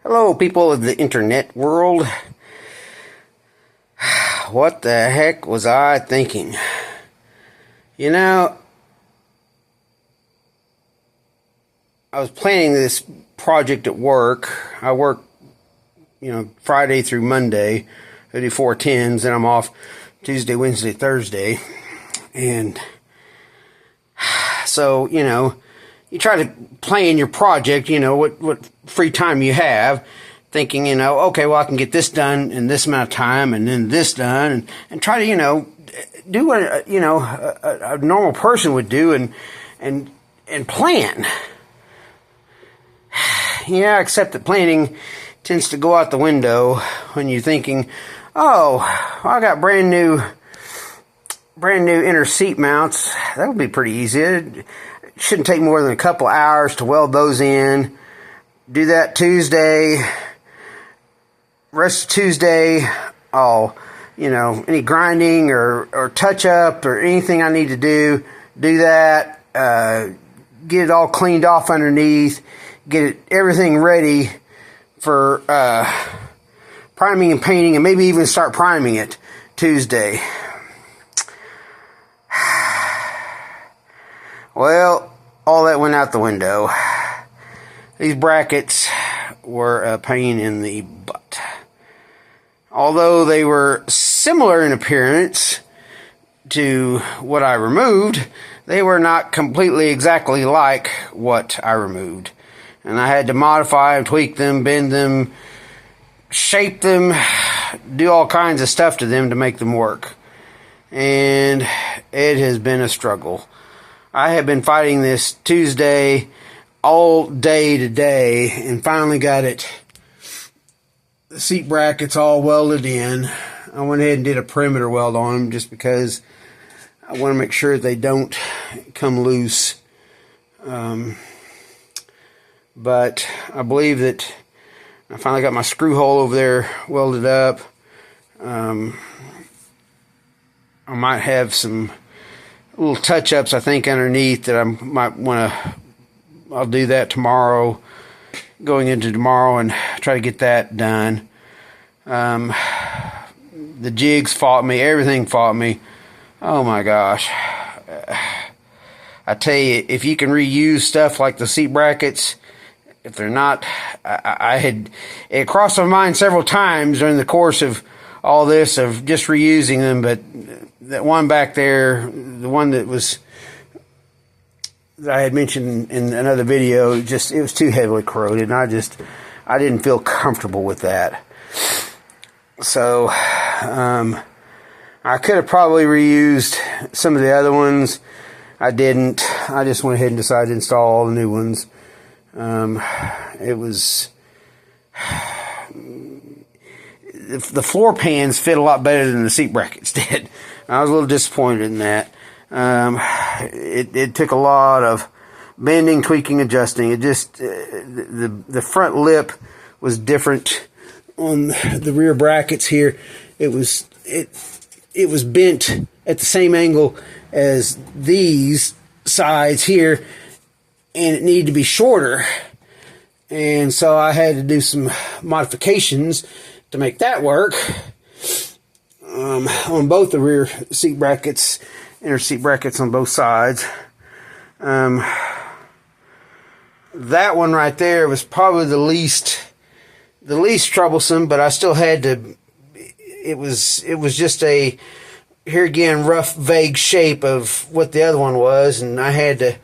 Hello, people of the internet world. What the heck was I thinking? You know, I was planning this project at work. I work, Friday through Monday. I do 4 10s, and I'm off Tuesday, Wednesday, Thursday. And so, you try to plan your project, what free time you have, thinking, okay, well, I can get this done in this amount of time, and then this done, and try to, do what, a normal person would do and plan. Yeah, except that planning tends to go out the window when you're thinking, oh, I got brand new inner seat mounts. That'll be pretty easy. It shouldn't take more than a couple hours to weld those in. Do that Tuesday. Rest of Tuesday, any grinding or touch up or anything I need to do that. Get it all cleaned off underneath. Get everything ready for priming and painting, and maybe even start priming it Tuesday. Well, all that went out the window. These brackets were a pain in the butt. Although they were similar in appearance to what I removed, they were not completely exactly like what I removed. And I had to modify them, tweak them, bend them, shape them, do all kinds of stuff to them to make them work. And it has been a struggle. I have been fighting this Tuesday all day today, and finally got the seat brackets all welded in. I went ahead and did a perimeter weld on them just because I want to make sure they don't come loose. But I believe that I finally got my screw hole over there welded up. I might have some little touch-ups, I think, underneath that I might want to. I'll do that tomorrow, going into tomorrow, and try to get that done. The jigs fought me. Everything fought me. Oh my gosh. I tell you, if you can reuse stuff like the seat brackets, if they're not, it crossed my mind several times during the course of all this of just reusing them, but that one back there, the one that I had mentioned in another video, it was too heavily corroded, and I didn't feel comfortable with that. So I could have probably reused some of the other ones. I didn't. I just went ahead and decided to install all the new ones. The floor pans fit a lot better than the seat brackets did. I was a little disappointed in that. It took a lot of bending, tweaking, adjusting. It just the front lip was different on the rear brackets here. It was bent at the same angle as these sides here, and it needed to be shorter. And so I had to do some modifications to make that work on both the rear seat brackets, inner seat brackets on both sides. That one right there was probably the least troublesome, but I still had to. It was just a, here again, rough, vague shape of what the other one was, and I had to,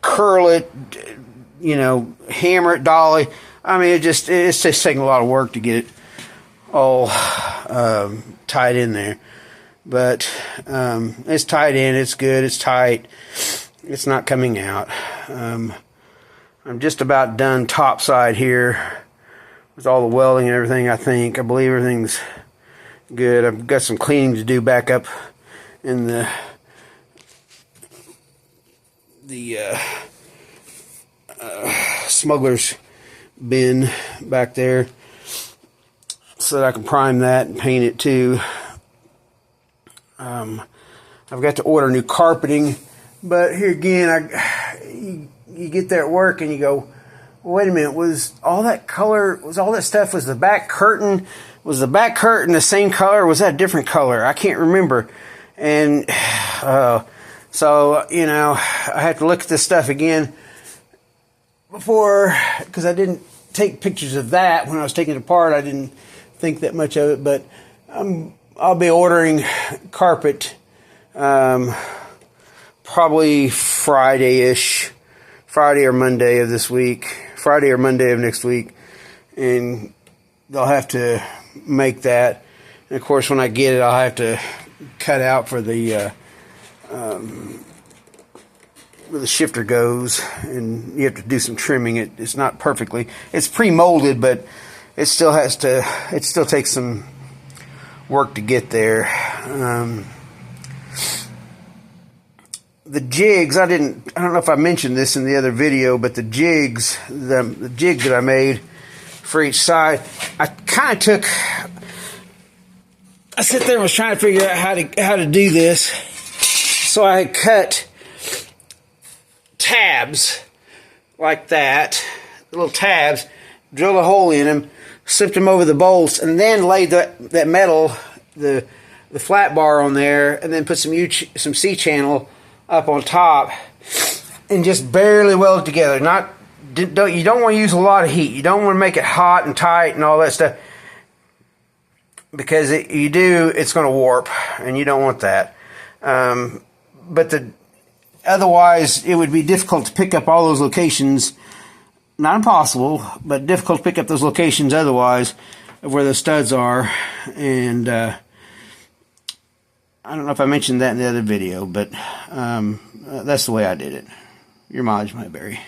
curl it, hammer it, dolly. I mean, it's just taking a lot of work to get it all tied in there. But it's tied in. It's good. It's tight. It's not coming out. I'm just about done top side here with all the welding and everything. I believe everything's good. I've got some cleaning to do back up in the smuggler's bin back there, so that I can prime that and paint it too. I've got to order new carpeting, but here again, you get there at work and you go, wait a minute, was all that stuff, was the back curtain the same color, or was that a different color? I can't remember. And so, you know, I have to look at this stuff again because I didn't take pictures of that when I was taking it apart. I didn't think that much of it, but I'll be ordering carpet probably Friday or Monday of this week, Friday or Monday of next week, and they'll have to make that. And of course, when I get it, I'll have to cut out for where the shifter goes, and you have to do some trimming. It's not perfectly, it's pre-molded, but it still takes some work to get there. The jigs, I don't know if I mentioned this in the other video, but the jigs, the jig that I made for each side, I sat there and was trying to figure out how to do this. So I had cut tabs like that, little tabs, drilled a hole in them, slipped them over the bolts, and then laid that metal, the flat bar on there, and then put some C-channel up on top, and just barely weld it together. You don't want to use a lot of heat. You don't want to make it hot and tight and all that stuff, because it's going to warp, and you don't want that. But otherwise, it would be difficult to pick up all those locations. Not impossible, but difficult to pick up those locations otherwise of where the studs are. And I don't know if I mentioned that in the other video, but that's the way I did it. Your mileage might vary.